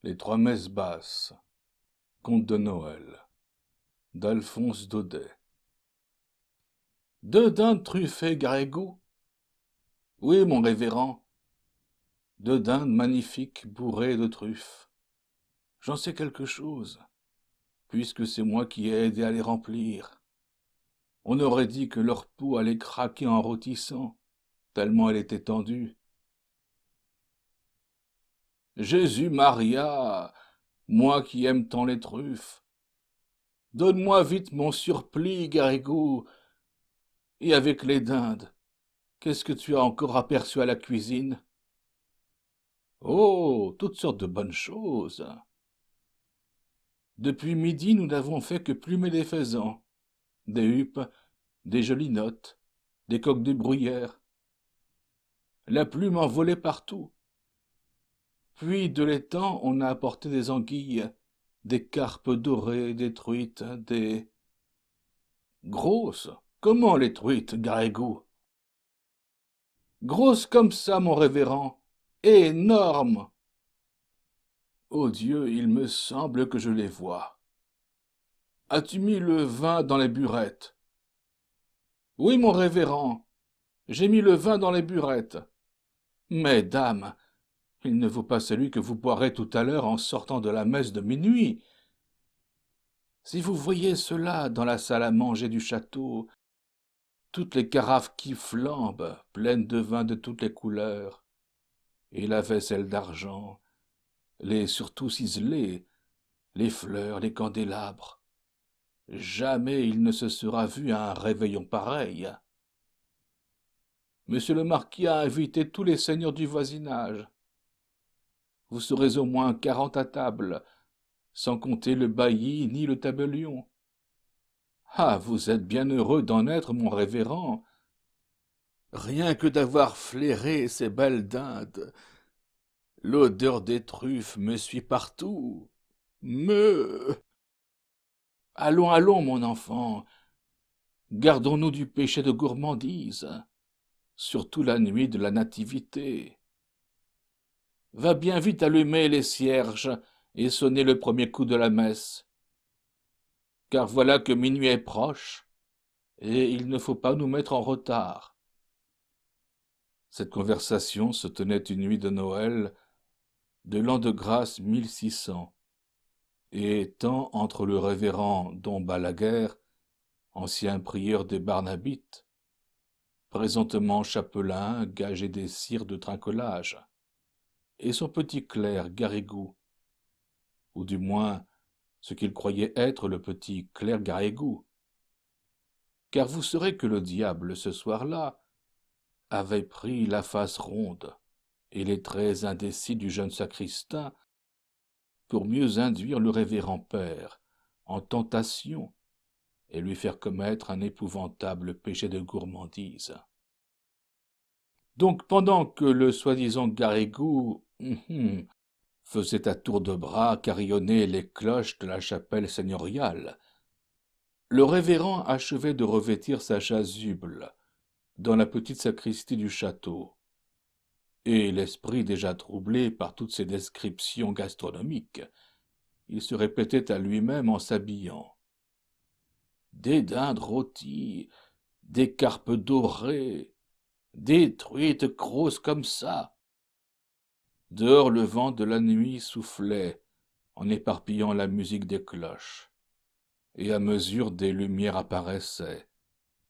Les trois messes basses. Conte de Noël. D'Alphonse Daudet. Deux dindes truffées Garrigou? Oui, mon révérend. Deux dindes magnifiques bourrées de truffes. J'en sais quelque chose, puisque c'est moi qui ai aidé à les remplir. On aurait dit que leur peau allait craquer en rôtissant, tellement elle était tendue. Jésus Maria, moi qui aime tant les truffes, donne-moi vite mon surplis, Garrigou, et avec les dindes. Qu'est-ce que tu as encore aperçu à la cuisine? Oh, toutes sortes de bonnes choses. Depuis midi, nous n'avons fait que plumer des faisans, des huppes, des gelinottes, des coqs de bruyère. La plume en volait partout. Puis, de l'étang, on a apporté des anguilles, des carpes dorées, des truites, des... Grosses? Comment les truites, Garrigou? Grosses comme ça, mon révérend. Énormes. Oh Dieu, il me semble que je les vois. As-tu mis le vin dans les burettes? Oui, mon révérend, j'ai mis le vin dans les burettes. Mais, dame, il ne vaut pas celui que vous boirez tout à l'heure en sortant de la messe de minuit. Si vous voyez cela dans la salle à manger du château, toutes les carafes qui flambent, pleines de vin de toutes les couleurs, et la vaisselle d'argent, les surtout ciselés, les fleurs, les candélabres. Jamais il ne se sera vu un réveillon pareil. Monsieur le marquis a invité tous les seigneurs du voisinage. Vous serez au moins 40 à table, sans compter le bailli ni le tabellion. Ah, vous êtes bien heureux d'en être, mon révérend. Rien que d'avoir flairé ces belles dindes. L'odeur des truffes me suit partout. Me. Allons, allons, mon enfant. Gardons-nous du péché de gourmandise, surtout la nuit de la Nativité. Va bien vite allumer les cierges et sonner le premier coup de la messe, car voilà que minuit est proche, et il ne faut pas nous mettre en retard. Cette conversation se tenait une nuit de Noël, de l'an de grâce 1600, et étant entre le révérend Don Balaguer, ancien prieur des Barnabites, présentement chapelain, gagé des cires de trinquelage, et son petit clerc Garrigou, ou du moins ce qu'il croyait être le petit clerc Garrigou, car vous saurez que le diable, ce soir-là, avait pris la face ronde et les traits indécis du jeune sacristain pour mieux induire le révérend père en tentation et lui faire commettre un épouvantable péché de gourmandise. Donc pendant que le soi-disant Garrigou faisait à tour de bras carillonner les cloches de la chapelle seigneuriale, le révérend achevait de revêtir sa chasuble dans la petite sacristie du château, et l'esprit déjà troublé par toutes ces descriptions gastronomiques, il se répétait à lui-même en s'habillant. Des dindes rôties, des carpes dorées, des truites grosses comme ça. Dehors le vent de la nuit soufflait en éparpillant la musique des cloches, et à mesure des lumières apparaissaient,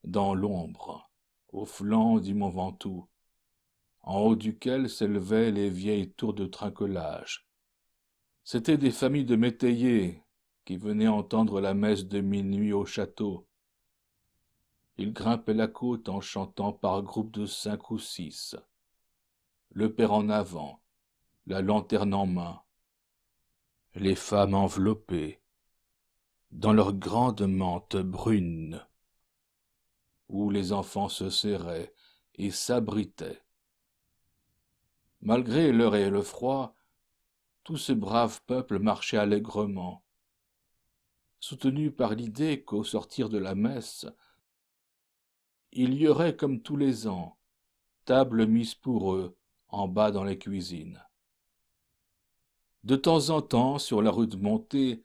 dans l'ombre, au flanc du mont Ventoux, en haut duquel s'élevaient les vieilles tours de trinquelage. C'étaient des familles de métayers qui venaient entendre la messe de minuit au château. Ils grimpaient la côte en chantant par groupes de 5 ou 6, le père en avant, la lanterne en main, les femmes enveloppées dans leurs grandes mantes brunes, où les enfants se serraient et s'abritaient. Malgré l'heure et le froid, tout ce brave peuple marchait allègrement, soutenu par l'idée qu'au sortir de la messe, il y aurait comme tous les ans table mise pour eux en bas dans les cuisines. De temps en temps, sur la rue de montée,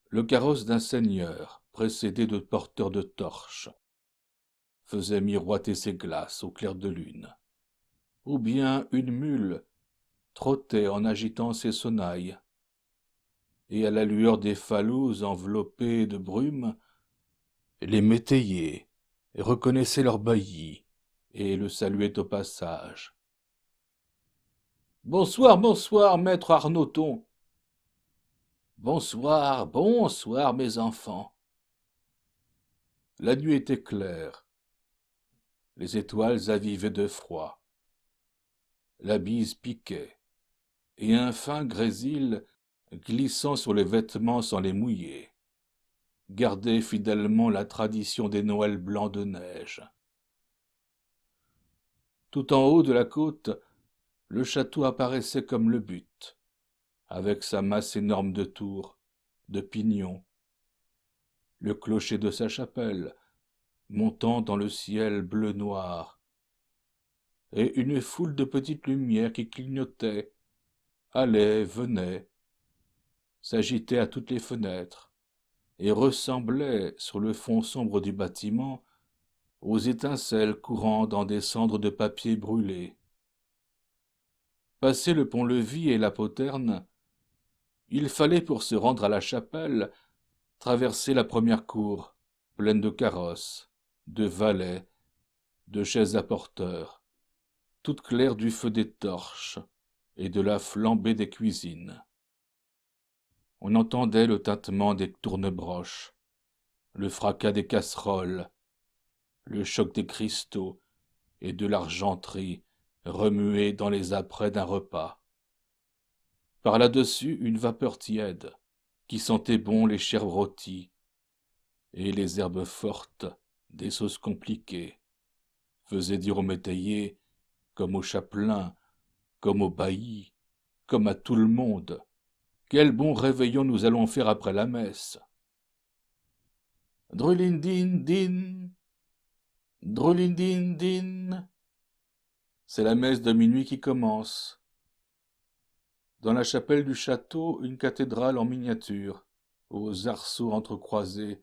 le carrosse d'un seigneur, précédé de porteurs de torches, faisait miroiter ses glaces au clair de lune. Ou bien une mule trottait en agitant ses sonnailles, et à la lueur des falouz enveloppés de brume, les métayers reconnaissaient leur bailli et le saluaient au passage. « Bonsoir, bonsoir, maître Arnoton. »« Bonsoir, bonsoir, mes enfants. » La nuit était claire. Les étoiles avivaient de froid. La bise piquait, et un fin grésil, glissant sur les vêtements sans les mouiller, gardait fidèlement la tradition des Noëls blancs de neige. Tout en haut de la côte, le château apparaissait comme le but, avec sa masse énorme de tours, de pignons, le clocher de sa chapelle, montant dans le ciel bleu-noir, et une foule de petites lumières qui clignotaient, allaient, venaient, s'agitaient à toutes les fenêtres, et ressemblaient, sur le fond sombre du bâtiment, aux étincelles courant dans des cendres de papier brûlé. Passé le pont-levis et la poterne, il fallait, pour se rendre à la chapelle, traverser la première cour, pleine de carrosses, de valets, de chaises à porteurs, toute claire du feu des torches et de la flambée des cuisines. On entendait le tintement des tournebroches, le fracas des casseroles, le choc des cristaux et de l'argenterie remuée dans les apprêts d'un repas. Par là-dessus, une vapeur tiède, qui sentait bon les chairs rôties, et les herbes fortes des sauces compliquées, faisait dire aux métayers, comme au chapelain, comme au bailli, comme à tout le monde, quel bon réveillon nous allons faire après la messe. Drulindin din, drulindin din. C'est la messe de minuit qui commence. Dans la chapelle du château, une cathédrale en miniature, aux arceaux entrecroisés,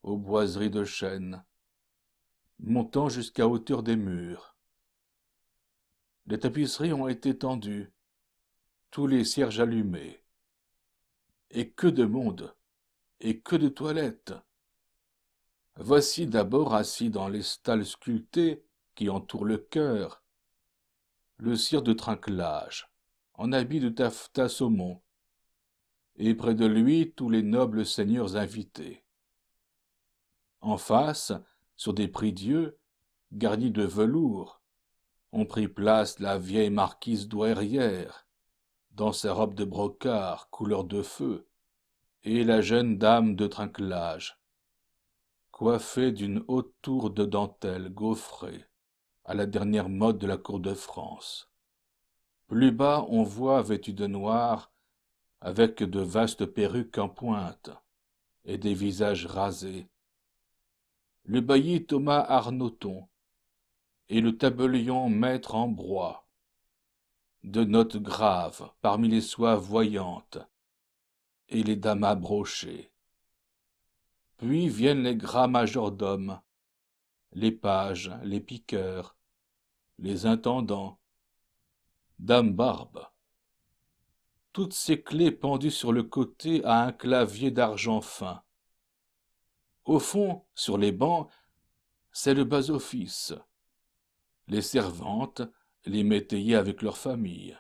aux boiseries de chêne, montant jusqu'à hauteur des murs. Les tapisseries ont été tendues, tous les cierges allumés. Et que de monde, et que de toilettes! Voici d'abord assis dans les stalles sculptées qui entourent le chœur, le sire de trinquelage, en habit de taffetas saumon, et près de lui tous les nobles seigneurs invités. En face, sur des prie-dieu, garnis de velours, ont pris place la vieille marquise douairière, dans sa robe de brocart couleur de feu, et la jeune dame de trinquelage, coiffée d'une haute tour de dentelle gaufrée, à la dernière mode de la cour de France. Plus bas, on voit, vêtus de noir, avec de vastes perruques en pointe, et des visages rasés, le bailli Thomas Arnoton, et le tabellion maître Ambroise, de notes graves parmi les soies voyantes, et les damas brochées. Puis viennent les gras majordomes, les pages, les piqueurs, les intendants, Dame Barbe. Toutes ces clés pendues sur le côté à un clavier d'argent fin. Au fond, sur les bancs, c'est le bas-office, les servantes, les métayers avec leurs familles.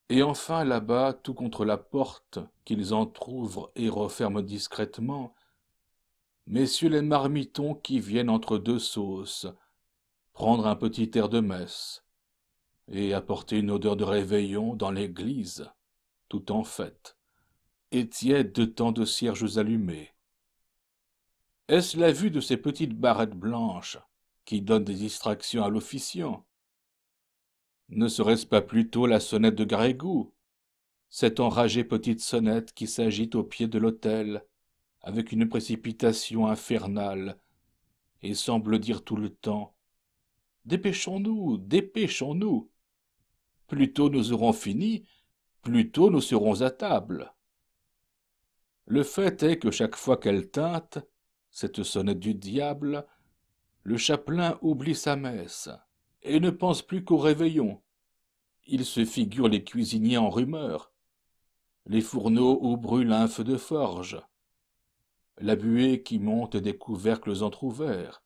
Et enfin là-bas, tout contre la porte qu'ils entr'ouvrent et referment discrètement, messieurs les marmitons qui viennent entre deux sauces, prendre un petit air de messe, et apporter une odeur de réveillon dans l'église, tout en fête, et tiède de tant de cierges allumés. Est-ce la vue de ces petites barrettes blanches qui donnent des distractions à l'officiant? Ne serait-ce pas plutôt la sonnette de Garrigou, cette enragée petite sonnette qui s'agite au pied de l'autel, avec une précipitation infernale, et semble dire tout le temps « Dépêchons-nous, dépêchons-nous ! Plus tôt nous aurons fini, Plutôt nous serons à table. Le fait est que chaque fois qu'elle tinte, cette sonnette du diable, le chapelain oublie sa messe et ne pense plus qu'au réveillon. Il se figure les cuisiniers en rumeur, les fourneaux où brûle un feu de forge, la buée qui monte des couvercles entr'ouverts,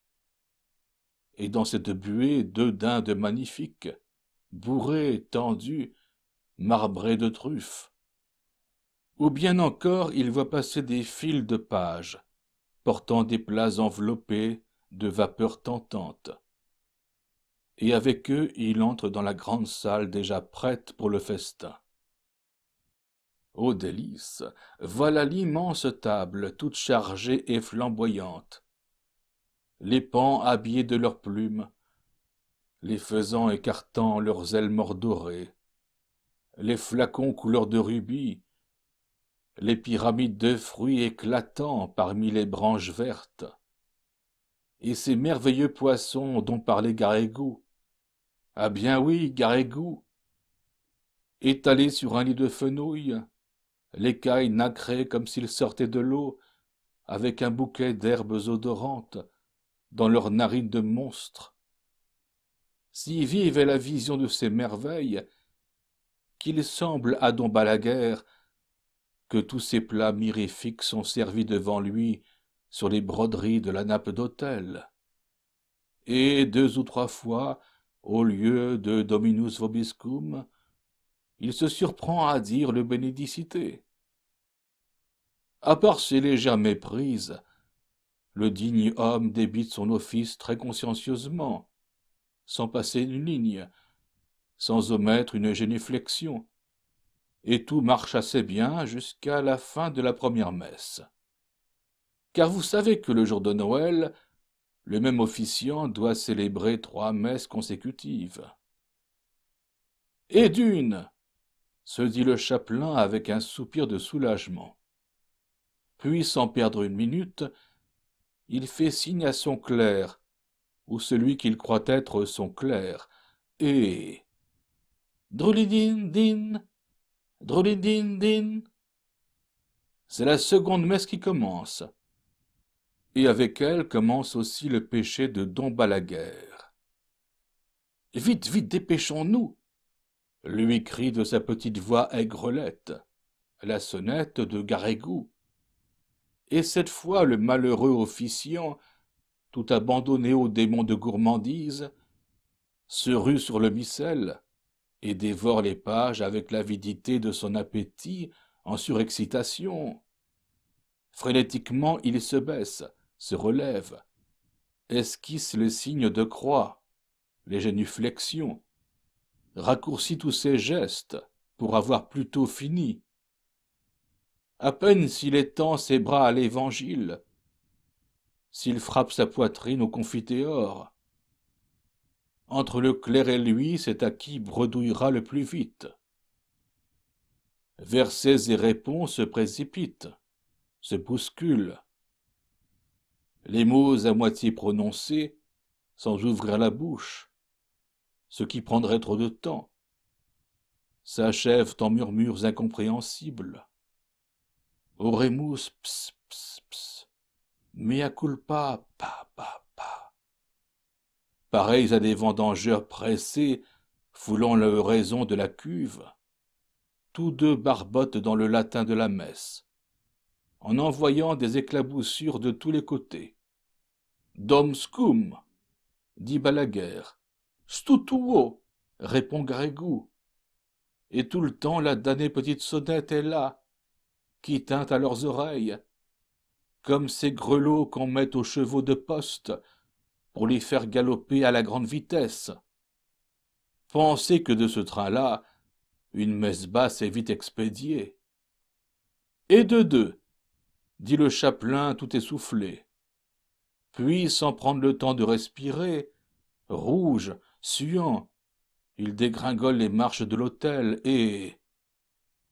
et dans cette buée 2 dindes magnifiques, bourrées, tendues, marbrées de truffes. Ou bien encore il voit passer des files de pages, portant des plats enveloppés de vapeurs tentantes. Et avec eux il entre dans la grande salle déjà prête pour le festin. Ô délices! Voilà l'immense table, toute chargée et flamboyante. Les paons habillés de leurs plumes, les faisans écartant leurs ailes mordorées, les flacons couleur de rubis, les pyramides de fruits éclatants parmi les branches vertes, et ces merveilleux poissons dont parlait Garrigou. Ah bien oui, Garrigou, étalés sur un lit de fenouil, l'écaille nacrée comme s'ils sortaient de l'eau, avec un bouquet d'herbes odorantes dans leurs narines de monstres. Si vive est la vision de ces merveilles, qu'il semble à Don Balaguer que tous ces plats mirifiques sont servis devant lui sur les broderies de la nappe d'autel. Et 2 ou 3 fois, au lieu de Dominus vobiscum, il se surprend à dire le Benedicite. À part ces légères méprises, le digne homme débite son office très consciencieusement, sans passer une ligne, sans omettre une génuflexion, et tout marche assez bien jusqu'à la fin de la première messe. Car vous savez que le jour de Noël, le même officiant doit célébrer 3 messes consécutives. Et d'une, se dit le chapelain avec un soupir de soulagement. Puis, sans perdre une minute, il fait signe à son clerc, ou celui qu'il croit être son clerc, et... Drolidine, din, drolidine, din. C'est la seconde messe qui commence, et avec elle commence aussi le péché de Don Balaguer. Vite, vite, dépêchons-nous, lui crie de sa petite voix aigrelette la sonnette de Garrigou. Et cette fois le malheureux officiant, tout abandonné aux démons de gourmandise, se rue sur le missel et dévore les pages avec l'avidité de son appétit en surexcitation. Frénétiquement il se baisse, se relève, esquisse le signe de croix, les génuflexions, raccourcit tous ses gestes pour avoir plus tôt fini. À peine s'il étend ses bras à l'Évangile, s'il frappe sa poitrine au confiteor. Entre le clerc et lui, c'est à qui bredouillera le plus vite. Versets et réponses se précipitent, se bousculent. Les mots à moitié prononcés, sans ouvrir la bouche, ce qui prendrait trop de temps, s'achèvent en murmures incompréhensibles. Oremus, ps, ps, ps, mea culpa, pa, pa, pa. Pareils à des vendangeurs pressés, foulant le raison de la cuve, tous 2 barbotent dans le latin de la messe, en envoyant des éclaboussures de tous les côtés. Dom scum, dit Balaguer. Stutuo, répond Garrigou. Et tout le temps la damnée petite sonnette est là, qui tinte à leurs oreilles, comme ces grelots qu'on met aux chevaux de poste pour les faire galoper à la grande vitesse. Pensez que de ce train-là, une messe basse est vite expédiée. Et de 2, dit le chapelain tout essoufflé. Puis, sans prendre le temps de respirer, rouge, suant, il dégringole les marches de l'autel et...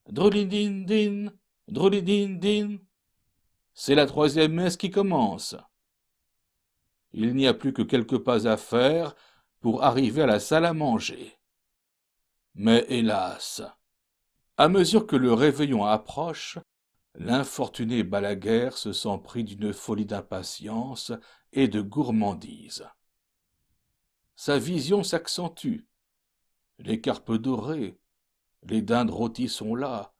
Drolidine din, drolidine din. C'est la 3e messe qui commence. Il n'y a plus que quelques pas à faire pour arriver à la salle à manger. Mais hélas, À mesure que le réveillon approche, l'infortuné Balaguer se sent pris d'une folie d'impatience et de gourmandise. Sa vision s'accentue. Les carpes dorées, les dindes rôties sont là.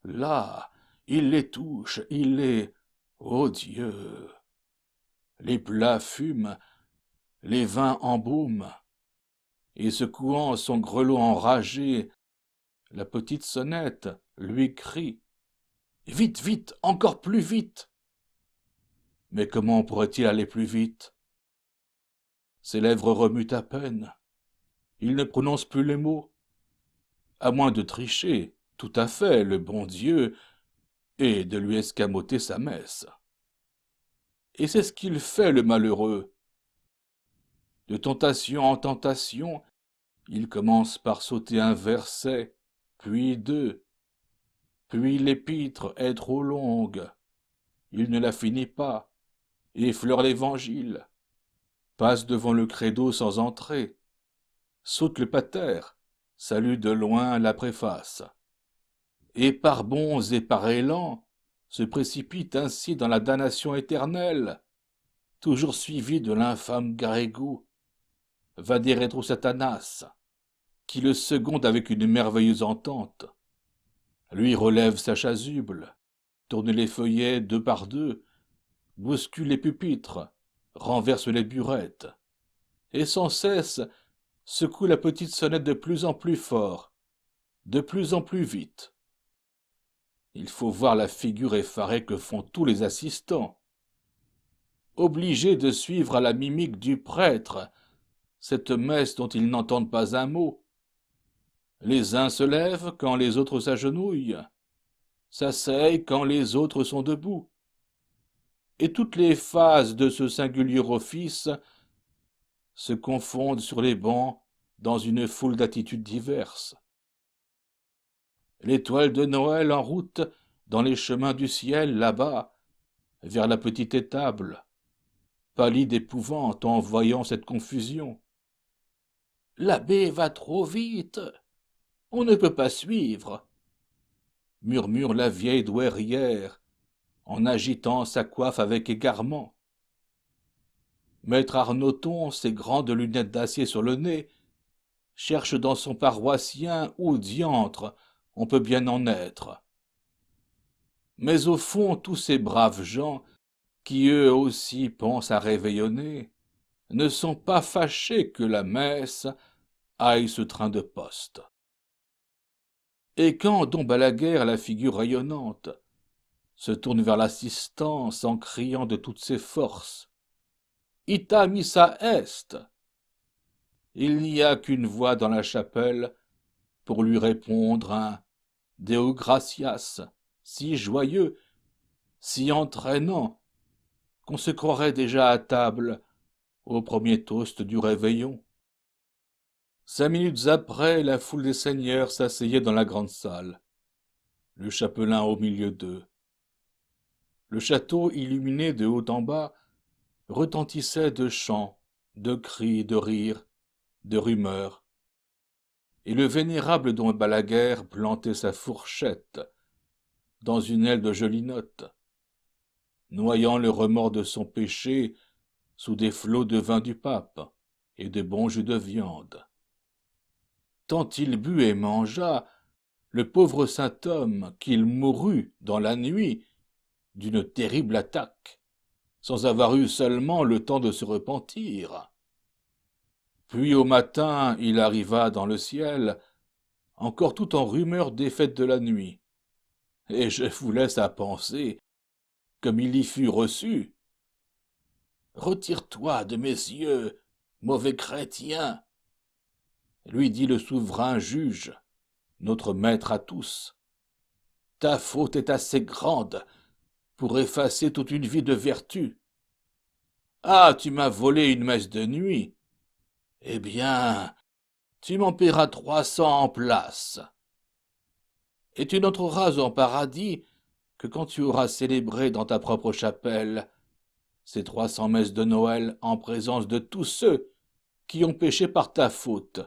Là, il les touche, il les... Ô Dieu! Les plats fument, les vins embaument, et secouant son grelot enragé, la petite sonnette lui crie « Vite, vite, encore plus vite !» Mais comment pourrait-il aller plus vite? Ses lèvres remuent à peine. Il ne prononce plus les mots. À moins de tricher, tout à fait, le bon Dieu, et de lui escamoter sa messe. Et c'est ce qu'il fait, le malheureux. De tentation en tentation, il commence par sauter un verset, puis deux. Puis l'épître est trop longue. Il ne la finit pas, effleure l'Évangile, passe devant le credo sans entrer, saute le pater, salue de loin la préface, et par bonds et par élans se précipite ainsi dans la damnation éternelle, toujours suivi de l'infâme Garrigou, Vade retro Satanas, qui le seconde avec une merveilleuse entente. Lui relève sa chasuble, tourne les feuillets deux par deux, bouscule les pupitres, renverse les burettes, et sans cesse secoue la petite sonnette de plus en plus fort, de plus en plus vite. Il faut voir la figure effarée que font tous les assistants, obligés de suivre à la mimique du prêtre cette messe dont ils n'entendent pas un mot. Les uns se lèvent quand les autres s'agenouillent, s'asseyent quand les autres sont debout. Et toutes les phases de ce singulier office se confondent sur les bancs dans une foule d'attitudes diverses. L'étoile de Noël en route dans les chemins du ciel, là-bas, vers la petite étable, pâlit d'épouvante en voyant cette confusion. L'abbé va trop vite, on ne peut pas suivre, murmure la vieille douairière, en agitant sa coiffe avec égarement. Maître Arnoton, ses grandes lunettes d'acier sur le nez, cherche dans son paroissien où diantre on peut bien en être. Mais au fond, tous ces braves gens, qui eux aussi pensent à réveillonner, ne sont pas fâchés que la messe aille ce train de poste. Et quand Dom Balaguer, la figure rayonnante, se tourne vers l'assistance en criant de toutes ses forces « Ita missa est !» il n'y a qu'une voix dans la chapelle pour lui répondre un « Deo gratias » si joyeux, si entraînant, qu'on se croirait déjà à table au premier toast du réveillon. 5 minutes après, la foule des seigneurs s'asseyait dans la grande salle, le chapelain au milieu d'eux. Le château, illuminé de haut en bas, retentissait de chants, de cris, de rires, de rumeurs. Et le vénérable Dom Balaguer plantait sa fourchette dans une aile de gelinotte, noyant le remords de son péché sous des flots de vin du pape et de bons jus de viande. Tant il but et mangea, le pauvre saint homme, qu'il mourut dans la nuit d'une terrible attaque, sans avoir eu seulement le temps de se repentir. Puis au matin, il arriva dans le ciel, encore tout en rumeur des fêtes de la nuit. Et je vous laisse à penser comme il y fut reçu. Retire-toi de mes yeux, mauvais chrétien, lui dit le souverain juge, notre maître à tous. Ta faute est assez grande pour effacer toute une vie de vertu. Ah, tu m'as volé une messe de nuit. Eh bien, tu m'en paieras 300 en place. Et tu n'entreras en paradis que quand tu auras célébré dans ta propre chapelle ces 300 messes de Noël en présence de tous ceux qui ont péché par ta faute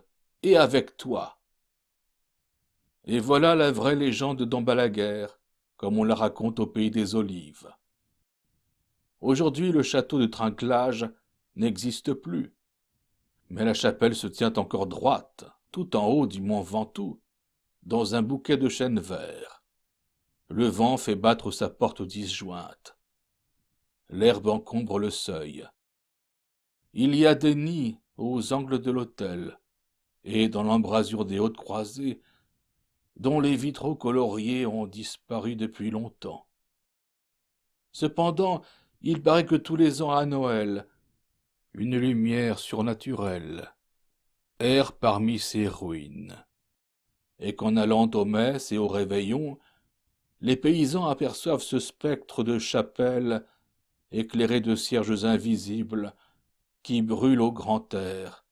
et avec toi. Et voilà la vraie légende de Dom Balaguer, comme on la raconte au pays des Olives. Aujourd'hui, le château de Trinquelage n'existe plus, mais la chapelle se tient encore droite, tout en haut du mont Ventoux, dans un bouquet de chênes verts. Le vent fait battre sa porte disjointe. L'herbe encombre le seuil. Il y a des nids aux angles de l'autel, et dans l'embrasure des hautes croisées, dont les vitraux coloriés ont disparu depuis longtemps. Cependant, il paraît que tous les ans à Noël, une lumière surnaturelle erre parmi ces ruines, et qu'en allant aux messes et aux réveillons, les paysans aperçoivent ce spectre de chapelle éclairé de cierges invisibles qui brûle au grand air,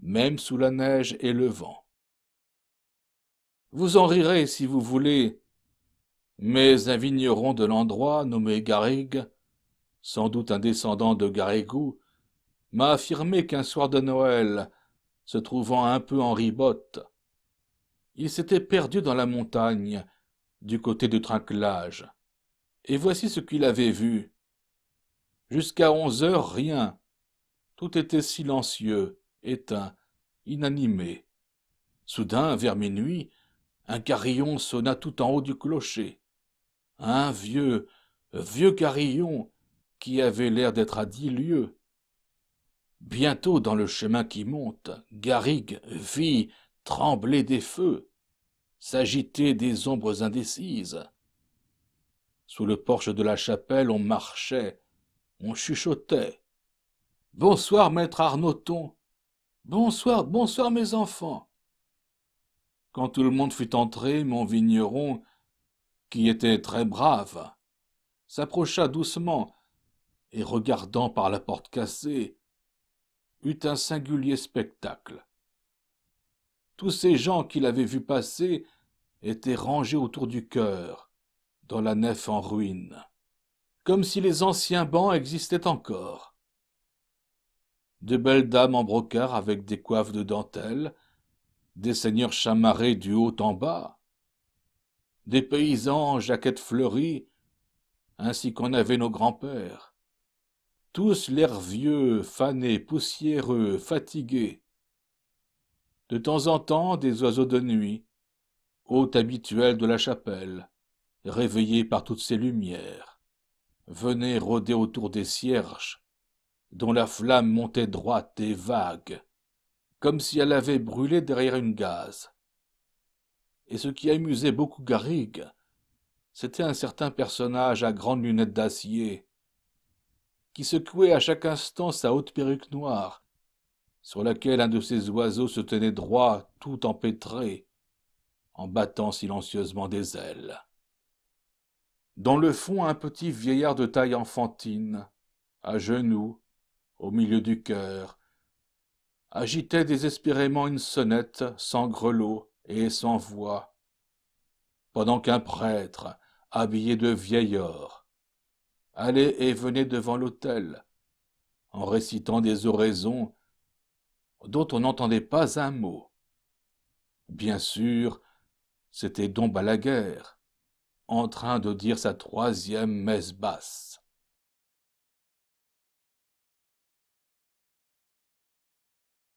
même sous la neige et le vent. Vous en rirez si vous voulez, mais un vigneron de l'endroit, nommé Garrigue, sans doute un descendant de Garrigou, m'a affirmé qu'un soir de Noël, se trouvant un peu en ribote, il s'était perdu dans la montagne, du côté de Trinquelage, et voici ce qu'il avait vu. Jusqu'à 11 heures, rien. Tout était silencieux, éteint, inanimé. Soudain, vers minuit, un carillon sonna tout en haut du clocher. Un vieux carillon qui avait l'air d'être à 10 lieues. Bientôt, dans le chemin qui monte, Garrigue vit trembler des feux, s'agiter des ombres indécises. Sous le porche de la chapelle, on marchait, on chuchotait. « Bonsoir, maître Arnoton. Bonsoir, bonsoir, mes enfants. » Quand tout le monde fut entré, mon vigneron, qui était très brave, s'approcha doucement et, regardant par la porte cassée, eut un singulier spectacle. Tous ces gens qu'il avait vus passer étaient rangés autour du chœur, dans la nef en ruine, comme si les anciens bancs existaient encore. De belles dames en brocart avec des coiffes de dentelle, des seigneurs chamarrés du haut en bas, des paysans en jaquettes fleuries, ainsi qu'en avaient nos grands-pères. Tous l'air vieux, fanés, poussiéreux, fatigués. De temps en temps, des oiseaux de nuit, hôtes habituels de la chapelle, réveillés par toutes ces lumières, venaient rôder autour des cierges, dont la flamme montait droite et vague, comme si elle avait brûlé derrière une gaze. Et ce qui amusait beaucoup Garrigue, c'était un certain personnage à grandes lunettes d'acier, qui secouait à chaque instant sa haute perruque noire, sur laquelle un de ces oiseaux se tenait droit, tout empêtré, en battant silencieusement des ailes. Dans le fond, un petit vieillard de taille enfantine, à genoux, au milieu du chœur, agitait désespérément une sonnette sans grelot et sans voix, pendant qu'un prêtre, habillé de vieil or, allait et venait devant l'autel, en récitant des oraisons dont on n'entendait pas un mot. Bien sûr, c'était Dom Balaguer, en train de dire sa 3e messe basse.